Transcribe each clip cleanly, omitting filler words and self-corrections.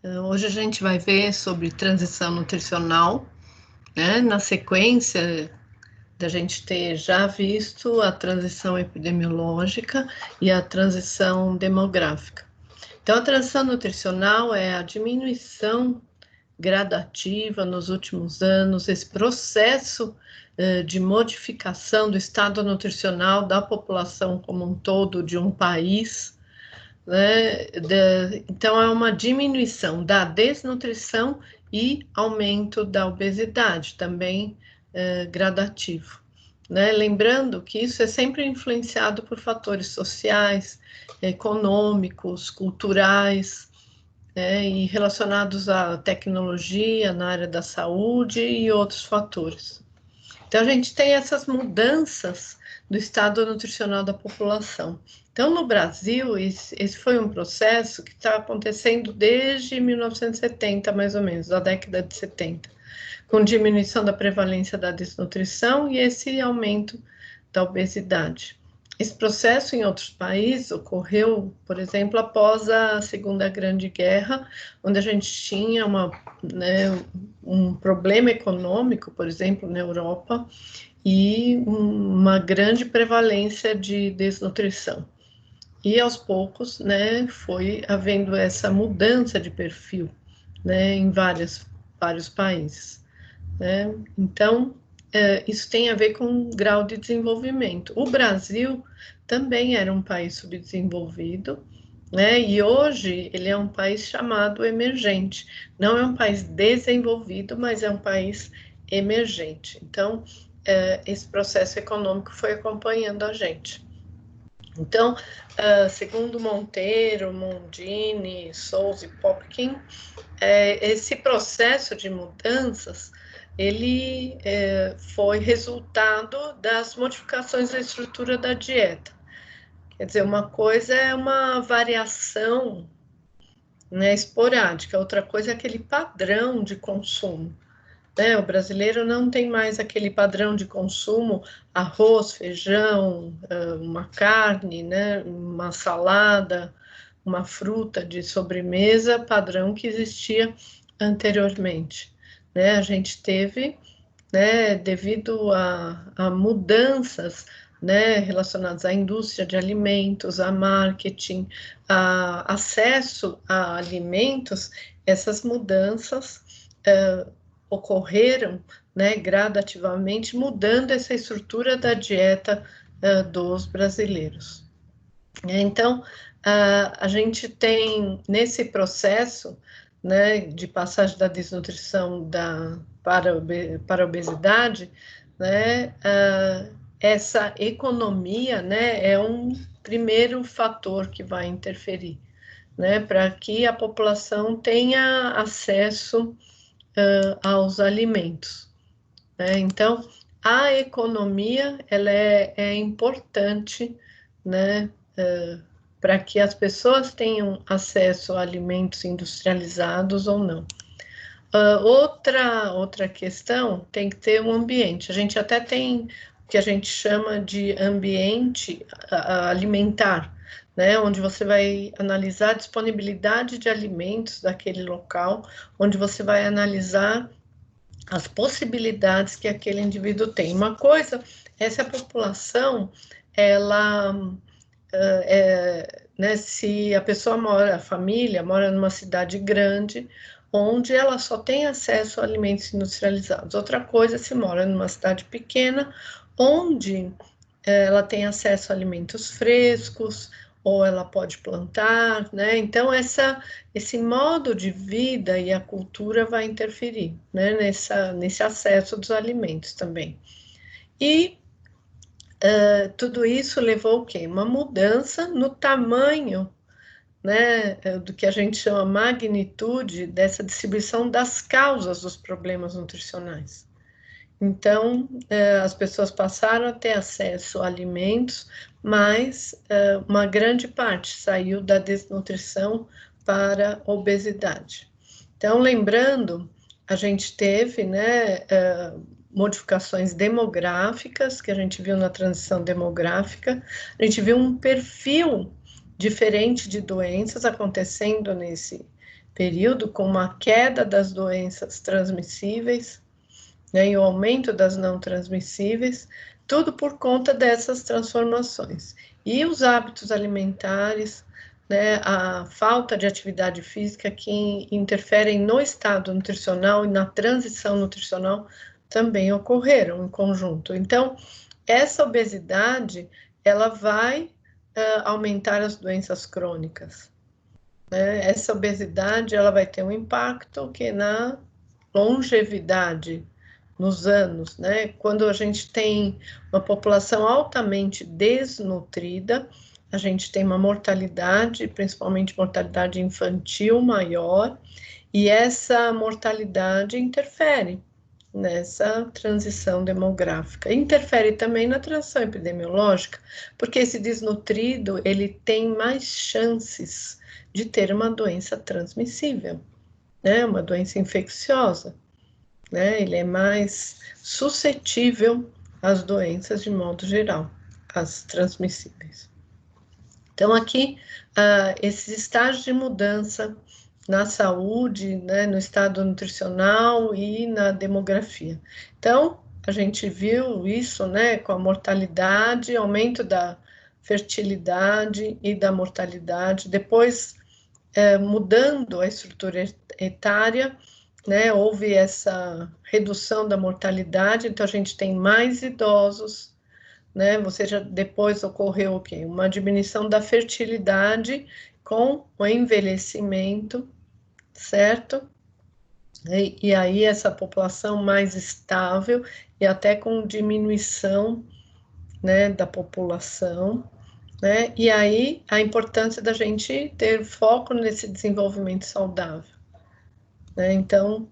Hoje a gente vai ver sobre transição nutricional, né? Na sequência da gente ter já visto a transição epidemiológica e a transição demográfica. Então, a transição nutricional é a diminuição gradativa nos últimos anos, esse processo de modificação do estado nutricional da população como um todo de um país, né? Então, é uma diminuição da desnutrição e aumento da obesidade, também gradativo. Né? Lembrando que isso é sempre influenciado por fatores sociais, econômicos, culturais, e relacionados à tecnologia na área da saúde e outros fatores. Então, a gente tem essas mudanças do estado nutricional da população. Então, no Brasil, esse foi um processo que está acontecendo desde 1970, mais ou menos, da década de 70, com diminuição da prevalência da desnutrição e esse aumento da obesidade. Esse processo em outros países ocorreu, por exemplo, após a Segunda Grande Guerra, onde a gente tinha um problema econômico, por exemplo, na Europa, e uma grande prevalência de desnutrição. E aos poucos, né, foi havendo essa mudança de perfil, né, em vários países, né? Então, isso tem a ver com o grau de desenvolvimento. O Brasil também era um país subdesenvolvido, né? E hoje ele é um país chamado emergente. Não é um país desenvolvido, mas é um país emergente. Então, esse processo econômico foi acompanhando a gente. Então, segundo Monteiro, Mondini, Souza e Popkin, esse processo de mudanças ele foi resultado das modificações da estrutura da dieta. Quer dizer, uma coisa é uma variação, né, esporádica, outra coisa é aquele padrão de consumo. Né? O brasileiro não tem mais aquele padrão de consumo, arroz, feijão, uma carne, né, uma salada, uma fruta de sobremesa, padrão que existia anteriormente. Né? A gente teve, né, devido a mudanças, né, relacionadas à indústria de alimentos, a marketing, a acesso a alimentos, essas mudanças ocorreram, né, gradativamente, mudando essa estrutura da dieta dos brasileiros. Então, a gente tem, nesse processo, né, de passagem da desnutrição para a obesidade, né, essa economia, né, é um primeiro fator que vai interferir, né, para que a população tenha acesso aos alimentos. Né? Então, a economia ela é importante, né, para que as pessoas tenham acesso a alimentos industrializados ou não. Outra questão tem que ter um ambiente. A gente até tem o que a gente chama de ambiente alimentar, né, onde você vai analisar a disponibilidade de alimentos daquele local, onde você vai analisar as possibilidades que aquele indivíduo tem. Uma coisa é se a população, ela, né, se a pessoa mora, a família mora numa cidade grande, onde ela só tem acesso a alimentos industrializados. Outra coisa é se mora numa cidade pequena, onde ela tem acesso a alimentos frescos, ou ela pode plantar, né? Então, esse modo de vida e a cultura vai interferir, né? Nesse acesso dos alimentos também. E tudo isso levou o quê? Uma mudança no tamanho, né, do que a gente chama magnitude dessa distribuição das causas dos problemas nutricionais. Então, as pessoas passaram a ter acesso a alimentos, mas uma grande parte saiu da desnutrição para a obesidade. Então, lembrando, a gente teve, né, modificações demográficas, que a gente viu na transição demográfica, a gente viu um perfil diferente de doenças acontecendo período com uma queda das doenças transmissíveis, né, e o aumento das não transmissíveis, tudo por conta dessas transformações. E os hábitos alimentares, né, a falta de atividade física que interferem no estado nutricional e na transição nutricional também ocorreram em conjunto. Então, essa obesidade, ela vai aumentar as doenças crônicas, né? Essa obesidade, ela vai ter um impacto que na longevidade, nos anos, né? Quando a gente tem uma população altamente desnutrida, a gente tem uma mortalidade, principalmente mortalidade infantil maior, e essa mortalidade interfere nessa transição demográfica. Interfere também na transição epidemiológica, porque esse desnutrido, ele tem mais chances de ter uma doença transmissível, né? Uma doença infecciosa, né? Ele é mais suscetível às doenças de modo geral, às transmissíveis. Então, aqui, esses estágios de mudança na saúde, né, no estado nutricional e na demografia. Então, a gente viu isso, né, com a mortalidade, aumento da fertilidade e da mortalidade, depois mudando a estrutura etária, né, houve essa redução da mortalidade, então a gente tem mais idosos, né, depois ocorreu o quê? Uma diminuição da fertilidade com o envelhecimento, certo? E aí essa população mais estável e até com diminuição, né, da população, né? E aí a importância da gente ter foco nesse desenvolvimento saudável, né? Então,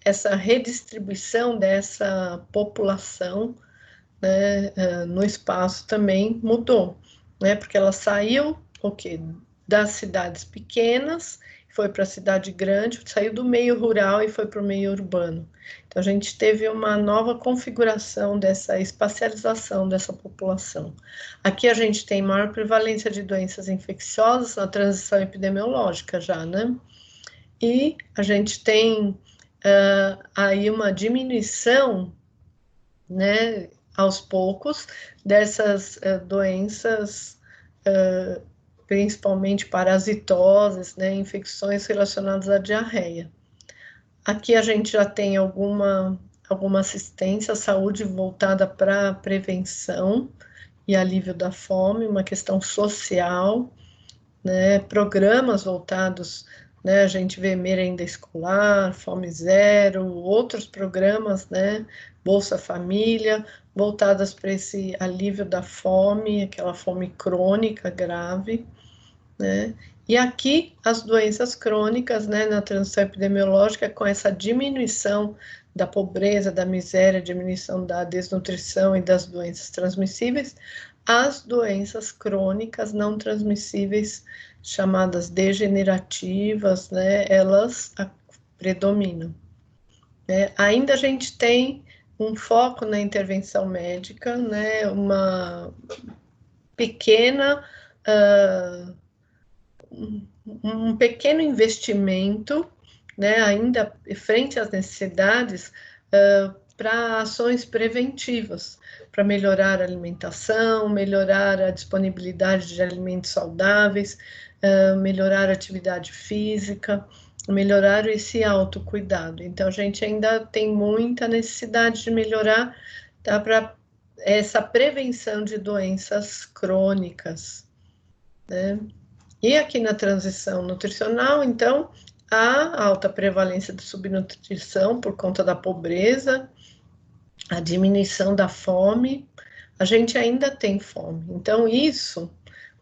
essa redistribuição dessa população, né, no espaço também mudou, né? Porque ela saiu, o quê? Das cidades pequenas, foi para a cidade grande, saiu do meio rural e foi para o meio urbano. Então, a gente teve uma nova configuração dessa espacialização dessa população. Aqui a gente tem maior prevalência de doenças infecciosas na transição epidemiológica já, né? E a gente tem aí uma diminuição, né, aos poucos, dessas doenças, principalmente parasitosas, né, infecções relacionadas à diarreia. Aqui a gente já tem alguma assistência à saúde voltada para a prevenção e alívio da fome, uma questão social, né, programas voltados, né, a gente vê merenda escolar, Fome Zero, outros programas, né, Bolsa Família, voltadas para esse alívio da fome, aquela fome crônica grave, né, e aqui as doenças crônicas, né, na transição epidemiológica, com essa diminuição da pobreza, da miséria, diminuição da desnutrição e das doenças transmissíveis, as doenças crônicas não transmissíveis, chamadas degenerativas, né, elas predominam, né? Ainda a gente tem um foco na intervenção médica, né, uma pequena, um pequeno investimento, né, ainda frente às necessidades, para ações preventivas, para melhorar a alimentação, melhorar a disponibilidade de alimentos saudáveis, melhorar a atividade física, melhorar esse autocuidado. Então, a gente ainda tem muita necessidade de melhorar, tá, para essa prevenção de doenças crônicas, né? E aqui na transição nutricional, então, há alta prevalência de subnutrição por conta da pobreza, a diminuição da fome, a gente ainda tem fome. Então,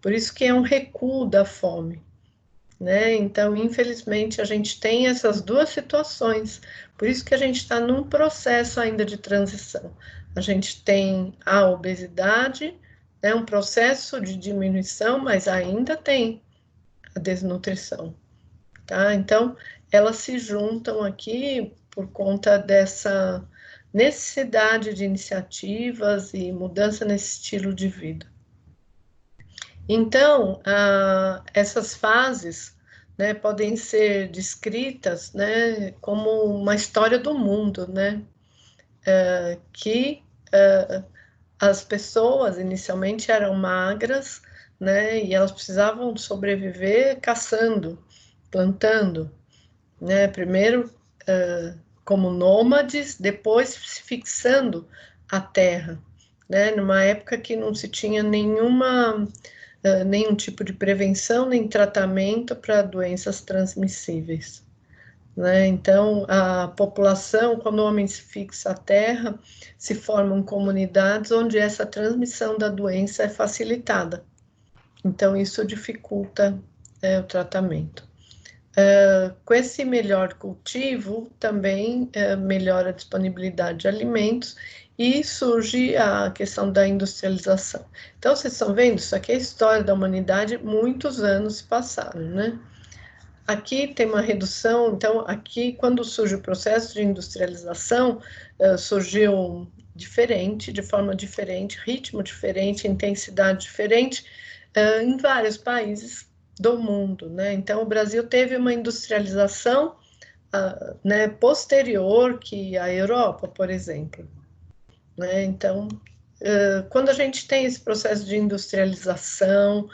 por isso que é um recuo da fome, né? Então, infelizmente, a gente tem essas duas situações, por isso que a gente está num processo ainda de transição. A gente tem a obesidade, né, um processo de diminuição, mas ainda tem a desnutrição, tá? Então, elas se juntam aqui por conta dessa necessidade de iniciativas e mudança nesse estilo de vida. Então, essas fases, né, podem ser descritas, né, como uma história do mundo, né, que as pessoas inicialmente eram magras, né, e elas precisavam sobreviver caçando, plantando, né, primeiro como nômades, depois se fixando à terra, né, numa época que não se tinha nenhum tipo de prevenção nem tratamento para doenças transmissíveis, né? Então, a população, quando o homem se fixa à terra, se formam comunidades onde essa transmissão da doença é facilitada. Então, isso dificulta o tratamento. Com esse melhor cultivo, também melhora a disponibilidade de alimentos e surge a questão da industrialização. Então, vocês estão vendo, isso aqui é a história da humanidade, muitos anos se passaram, né? Aqui tem uma redução, então, aqui, quando surge o processo de industrialização, surgiu diferente, de forma diferente, ritmo diferente, intensidade diferente, em vários países do mundo, né? Então, o Brasil teve uma industrialização, né, posterior que a Europa, por exemplo, né? Então, quando a gente tem esse processo de industrialização,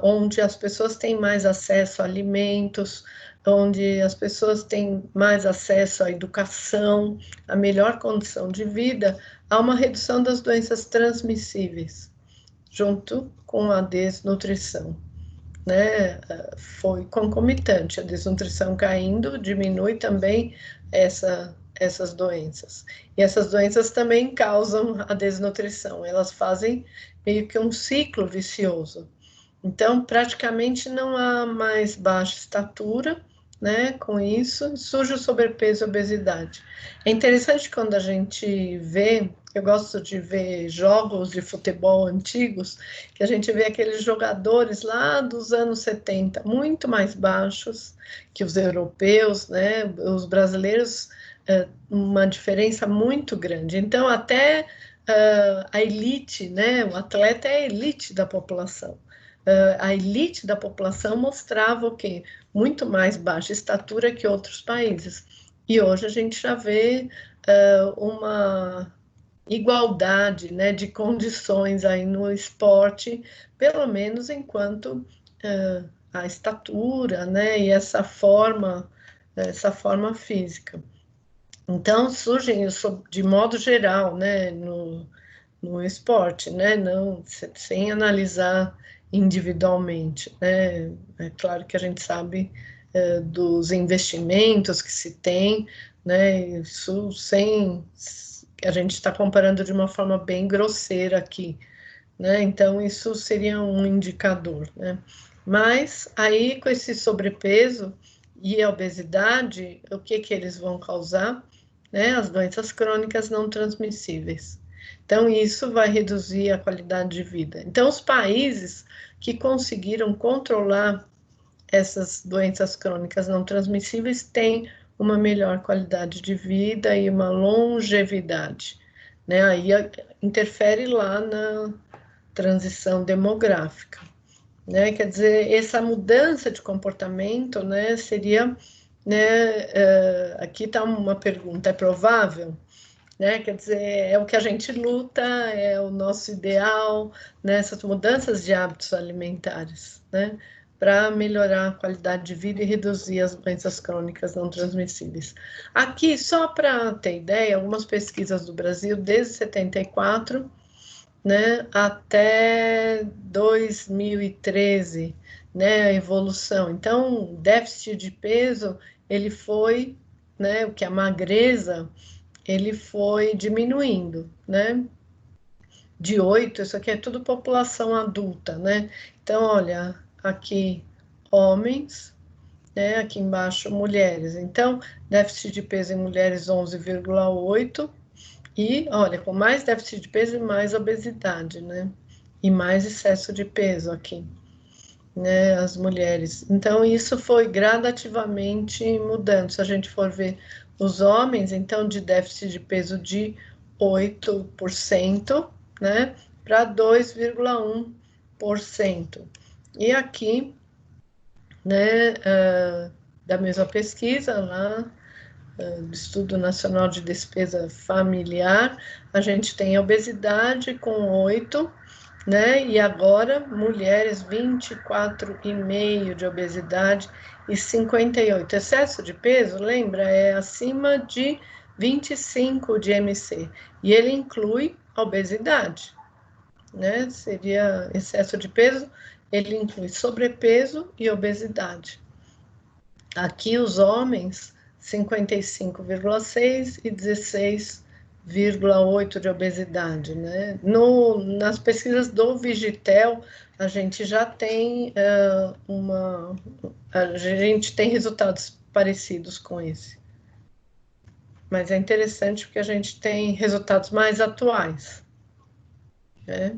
onde as pessoas têm mais acesso a alimentos, onde as pessoas têm mais acesso à educação, a melhor condição de vida, há uma redução das doenças transmissíveis, junto com a desnutrição, né? Foi concomitante, a desnutrição caindo, diminui também essas doenças. E essas doenças também causam a desnutrição, elas fazem meio que um ciclo vicioso. Então, praticamente não há mais baixa estatura, né? Com isso, surge o sobrepeso e obesidade. É interessante quando a gente vê, eu gosto de ver jogos de futebol antigos, que a gente vê aqueles jogadores lá dos anos 70, muito mais baixos que os europeus, né? Os brasileiros, uma diferença muito grande. Então, até a elite, né? O atleta é a elite da população. A elite da população mostrava o quê? Muito mais baixa estatura que outros países. E hoje a gente já vê uma igualdade, né, de condições aí no esporte, pelo menos enquanto a estatura, né, e essa forma física. Então surgem de modo geral, né, no esporte, né? Não, sem analisar individualmente, né? É claro que a gente sabe dos investimentos que se tem, né? Isso sem a gente está comparando de uma forma bem grosseira aqui, né? Então isso seria um indicador, né? Mas aí com esse sobrepeso e a obesidade, o que eles vão causar? Né? As doenças crônicas não transmissíveis. Então, isso vai reduzir a qualidade de vida. Então, os países que conseguiram controlar essas doenças crônicas não transmissíveis têm uma melhor qualidade de vida e uma longevidade, né? Aí interfere lá na transição demográfica, né? Quer dizer, essa mudança de comportamento, né, seria, né, aqui está uma pergunta, é provável? Né? Quer dizer, é o que a gente luta, é o nosso ideal, né? Essas mudanças de hábitos alimentares, né? Para melhorar a qualidade de vida e reduzir as doenças crônicas não transmissíveis. Aqui, só para ter ideia, algumas pesquisas do Brasil, desde 74, né, até 2013, né, a evolução. Então, o déficit de peso, ele foi, né, o que a magreza, ele foi diminuindo, né? De 8, isso aqui é tudo população adulta, né? Então, olha, aqui homens, né? Aqui embaixo mulheres. Então, déficit de peso em mulheres 11,8 e, olha, com mais déficit de peso e mais obesidade, né? E mais excesso de peso aqui, né? As mulheres. Então, isso foi gradativamente mudando. Se a gente for ver os homens, então, de déficit de peso de 8%, né, para 2,1%. E aqui, né, da mesma pesquisa lá, do Estudo Nacional de Despesa Familiar, a gente tem obesidade com 8, né? E agora, mulheres 24,5 de obesidade e 58. Excesso de peso, lembra, é acima de 25 de MC. E ele inclui a obesidade, né? Seria excesso de peso, ele inclui sobrepeso e obesidade. Aqui os homens, 55,6 e 16,8 de obesidade, né? Nas pesquisas do Vigitel, a gente já tem a gente tem resultados parecidos com esse. Mas é interessante porque a gente tem resultados mais atuais, né?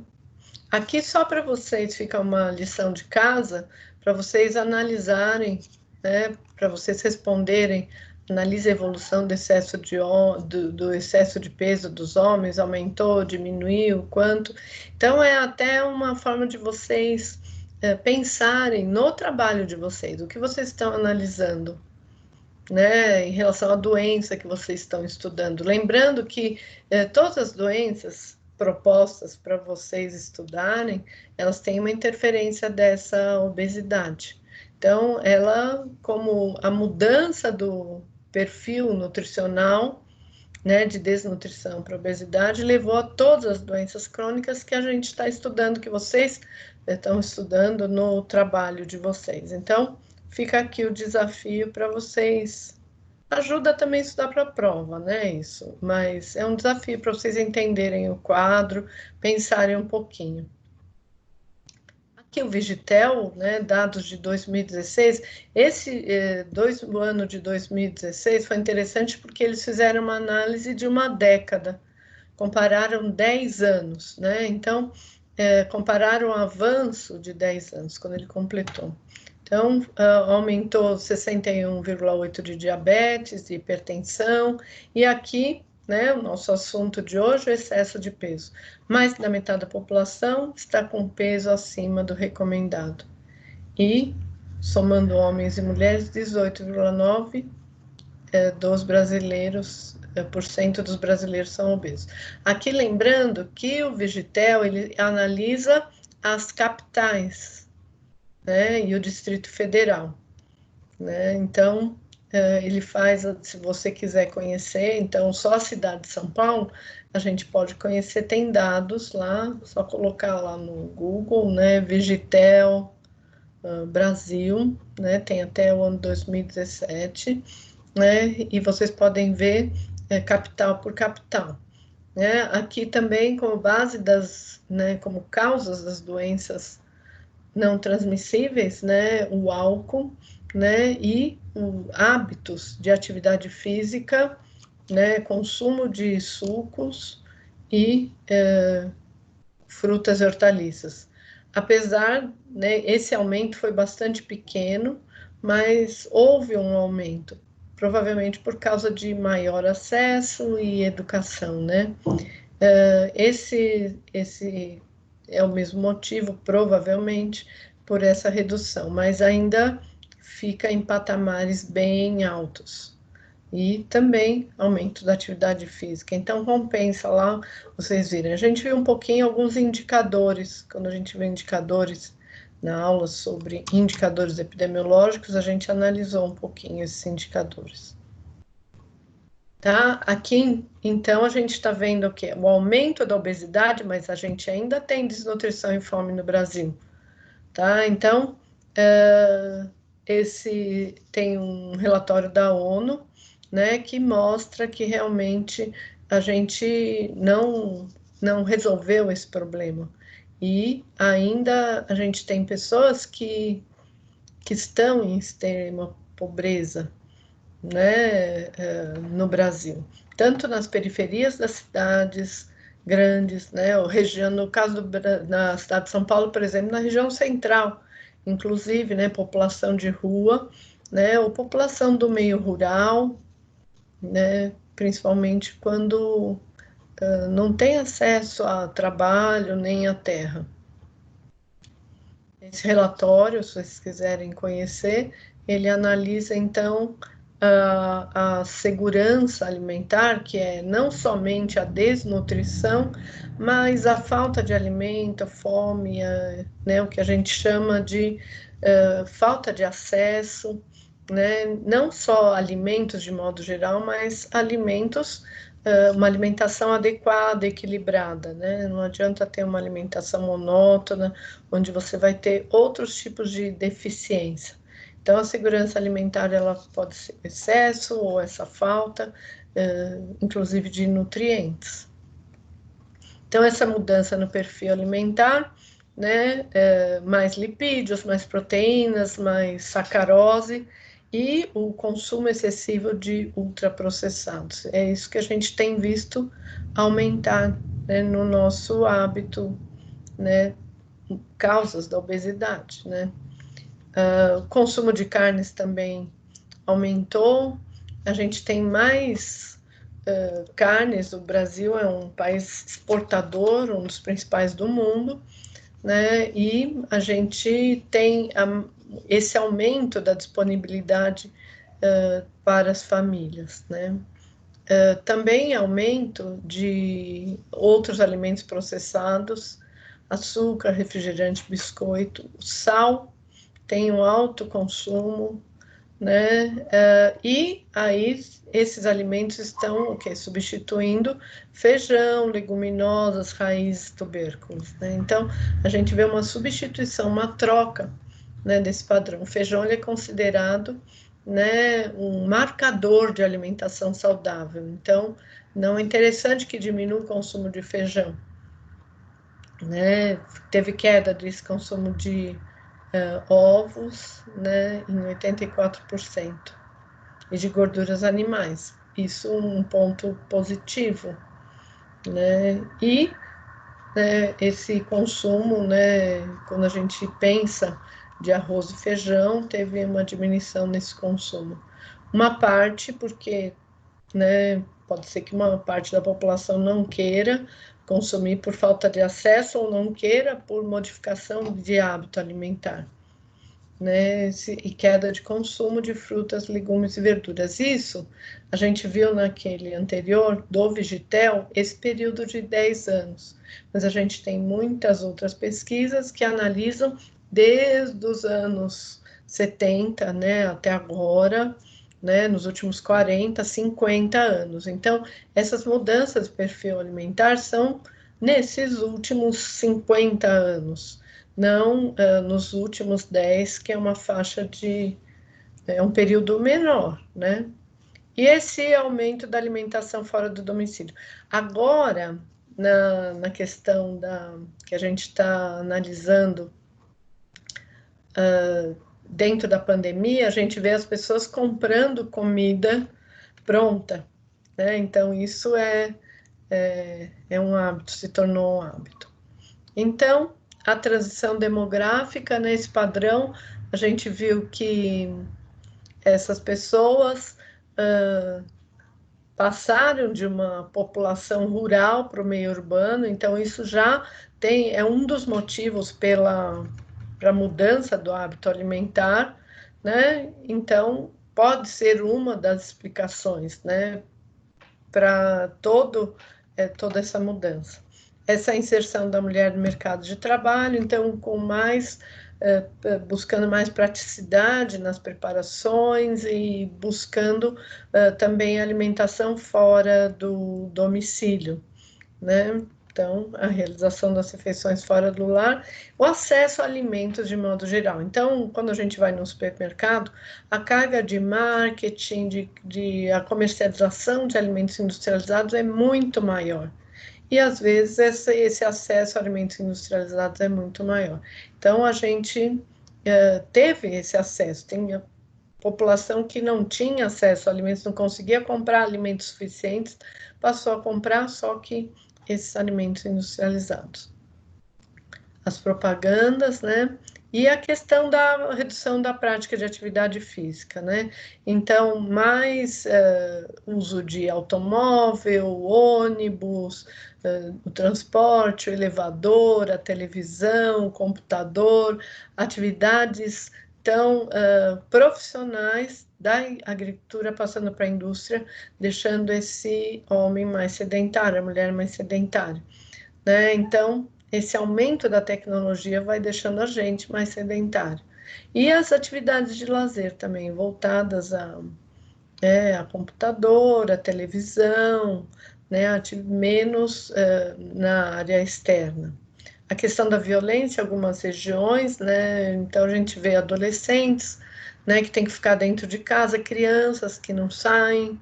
Aqui só para vocês fica uma lição de casa, para vocês analisarem, né, para vocês responderem, analise a evolução do excesso do excesso de peso dos homens, aumentou, diminuiu, quanto. Então, é até uma forma de vocês pensarem no trabalho de vocês, o que vocês estão analisando, né, em relação à doença que vocês estão estudando. Lembrando que todas as doenças propostas para vocês estudarem, elas têm uma interferência dessa obesidade. Então, ela, como a mudança do perfil nutricional, né, de desnutrição para obesidade, levou a todas as doenças crônicas que a gente está estudando, que vocês estão estudando no trabalho de vocês. Então, fica aqui o desafio para vocês. Ajuda também a estudar para a prova, né? Isso, mas é um desafio para vocês entenderem o quadro, pensarem um pouquinho. Aqui o Vigitel, né, dados de 2016, o ano de 2016 foi interessante porque eles fizeram uma análise de uma década, compararam 10 anos, né? Então, compararam o avanço de 10 anos, quando ele completou. Então, aumentou 61,8 de diabetes, de hipertensão, e aqui, né, o nosso assunto de hoje, o excesso de peso. Mais da metade da população está com peso acima do recomendado. E, somando homens e mulheres, 18,9 dos brasileiros, por cento dos brasileiros são obesos. Aqui lembrando que o Vigitel, ele analisa as capitais, né, e o Distrito Federal, né? Então, ele faz, se você quiser conhecer, então só a cidade de São Paulo, a gente pode conhecer, tem dados lá, só colocar lá no Google, né, Vigitel Brasil, né, tem até o ano 2017, né, e vocês podem ver capital por capital. Né? Aqui também, como base né, como causas das doenças não transmissíveis, né, o álcool, né, e hábitos de atividade física, né, consumo de sucos e frutas e hortaliças. Apesar, né, esse aumento foi bastante pequeno, mas houve um aumento, provavelmente por causa de maior acesso e educação, né? Esse é o mesmo motivo, provavelmente, por essa redução, mas ainda fica em patamares bem altos. E também aumento da atividade física. Então, compensa lá vocês virem. A gente viu um pouquinho alguns indicadores, quando a gente vê indicadores na aula sobre indicadores epidemiológicos, a gente analisou um pouquinho esses indicadores. Tá? Aqui, então, a gente está vendo o quê? O aumento da obesidade, mas a gente ainda tem desnutrição e fome no Brasil. Tá? Então, esse tem um relatório da ONU, né, que mostra que realmente a gente não resolveu esse problema. E ainda a gente tem pessoas que estão em extrema pobreza, né, no Brasil, tanto nas periferias das cidades grandes, né, ou região, no caso na cidade de São Paulo, por exemplo, na região central, inclusive, né, população de rua, né, ou população do meio rural, né, principalmente quando não tem acesso a trabalho nem a terra. esse relatório, se vocês quiserem conhecer, ele analisa, então, a segurança alimentar, que é não somente a desnutrição, mas a falta de alimento, a fome, né, o que a gente chama de falta de acesso, né, não só alimentos de modo geral, mas alimentos, uma alimentação adequada, equilibrada, né? Não adianta ter uma alimentação monótona, onde você vai ter outros tipos de deficiência. Então, a segurança alimentar, ela pode ser excesso ou essa falta, inclusive de nutrientes. Então, essa mudança no perfil alimentar, né, mais lipídios, mais proteínas, mais sacarose e o consumo excessivo de ultraprocessados. É isso que a gente tem visto aumentar, né, no nosso hábito, né, causas da obesidade, né. O consumo de carnes também aumentou, a gente tem mais carnes, o Brasil é um país exportador, um dos principais do mundo, né? E a gente tem esse aumento da disponibilidade para as famílias, né? Também aumento de outros alimentos processados, açúcar, refrigerante, biscoito, sal tem um alto consumo, né? E aí esses alimentos estão o quê? Substituindo feijão, leguminosas, raízes, tubérculos, né? Então a gente vê uma substituição, uma troca, né, desse padrão. O feijão ele é considerado, né, um marcador de alimentação saudável. Então não é interessante que diminua o consumo de feijão, né? Teve queda desse consumo de ovos, né, em 84%, e de gorduras animais. Isso um ponto positivo, né? E esse consumo, né, quando a gente pensa de arroz e feijão, teve uma diminuição nesse consumo. Uma parte porque, né, pode ser que uma parte da população não queira consumir por falta de acesso ou não queira por modificação de hábito alimentar, né, e queda de consumo de frutas, legumes e verduras. Isso a gente viu naquele anterior, do Vigitel, esse período de 10 anos. Mas a gente tem muitas outras pesquisas que analisam desde os anos 70, né, até agora, né, nos últimos 40, 50 anos. Então, essas mudanças de perfil alimentar são nesses últimos 50 anos, não nos últimos 10, que é uma faixa de um período menor, né? E esse aumento da alimentação fora do domicílio. Agora, na questão que a gente está analisando dentro da pandemia, a gente vê as pessoas comprando comida pronta, né? Então, isso é um hábito, se tornou um hábito. Então, a transição demográfica, nesse padrão, a gente viu que essas pessoas passaram de uma população rural para o meio urbano, então isso já é um dos motivos para a mudança do hábito alimentar, né? Então, pode ser uma das explicações, né, para toda essa mudança. Essa inserção da mulher no mercado de trabalho, então, com mais, buscando mais praticidade nas preparações e buscando também alimentação fora do domicílio, né? Então, a realização das refeições fora do lar, o acesso a alimentos de modo geral. Então, quando a gente vai no supermercado, a carga de marketing, a comercialização de alimentos industrializados é muito maior. E, às vezes, esse acesso a alimentos industrializados é muito maior. Então, a gente teve esse acesso. Tem a população que não tinha acesso a alimentos, não conseguia comprar alimentos suficientes, passou a comprar só que esses alimentos industrializados. As propagandas, né? E a questão da redução da prática de atividade física, né? Então, mais uso de automóvel, ônibus, o transporte, o elevador, a televisão, o computador, atividades tão profissionais da agricultura passando para a indústria, deixando esse homem mais sedentário, a mulher mais sedentária, né? Então, esse aumento da tecnologia vai deixando a gente mais sedentário. E as atividades de lazer também, voltadas a computador, a televisão, né, menos na área externa. A questão da violência em algumas regiões, né, então a gente vê adolescentes, né, que tem que ficar dentro de casa, crianças que não saem,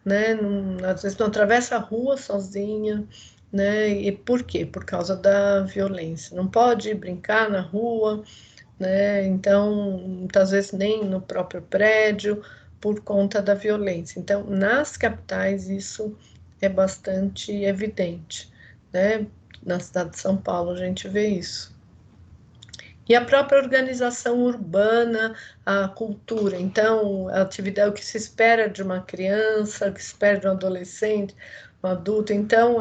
né, às vezes não atravessa a rua sozinha, né, e por quê? Por causa da violência. Não pode brincar na rua, né, então, muitas vezes nem no próprio prédio, por conta da violência. Então, nas capitais, isso é bastante evidente, né? Na cidade de São Paulo, a gente vê isso. E a própria organização urbana, a cultura. Então, a atividade, o que se espera de uma criança, o que se espera de um adolescente, um adulto. Então,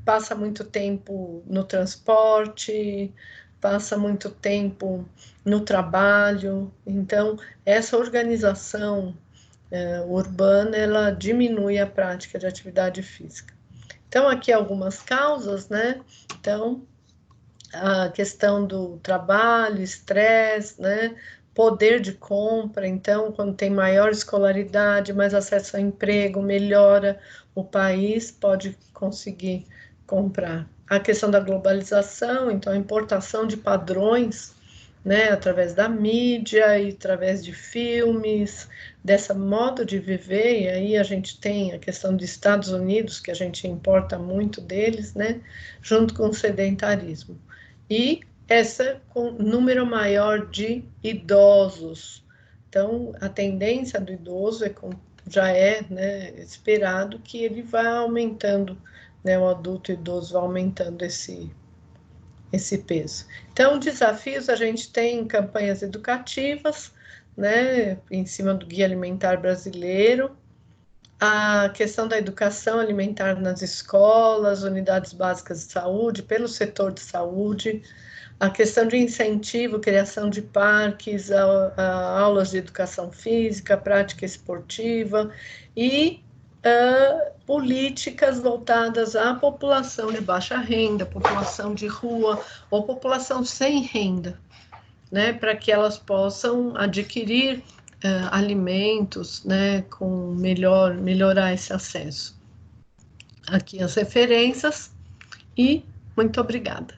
passa muito tempo no transporte, passa muito tempo no trabalho. Então, essa organização urbana, ela diminui a prática de atividade física. Então, aqui algumas causas, né? Então, a questão do trabalho, estresse, né? Poder de compra, então, quando tem maior escolaridade, mais acesso ao emprego, melhora o país, pode conseguir comprar. A questão da globalização, então, a importação de padrões, né, através da mídia e através de filmes, dessa modo de viver, e aí a gente tem a questão dos Estados Unidos, que a gente importa muito deles, né, junto com o sedentarismo. E essa com número maior de idosos. Então, a tendência do idoso já é, né, esperado que ele vá aumentando, né, o adulto idoso vai aumentando esse peso. Então, desafios, a gente tem campanhas educativas, né, em cima do Guia Alimentar Brasileiro, a questão da educação alimentar nas escolas, unidades básicas de saúde, pelo setor de saúde, a questão de incentivo, criação de parques, a aulas de educação física, prática esportiva e políticas voltadas à população de baixa renda, população de rua ou população sem renda, né, para que elas possam adquirir alimentos, né, com melhorar esse acesso. Aqui as referências e muito obrigada.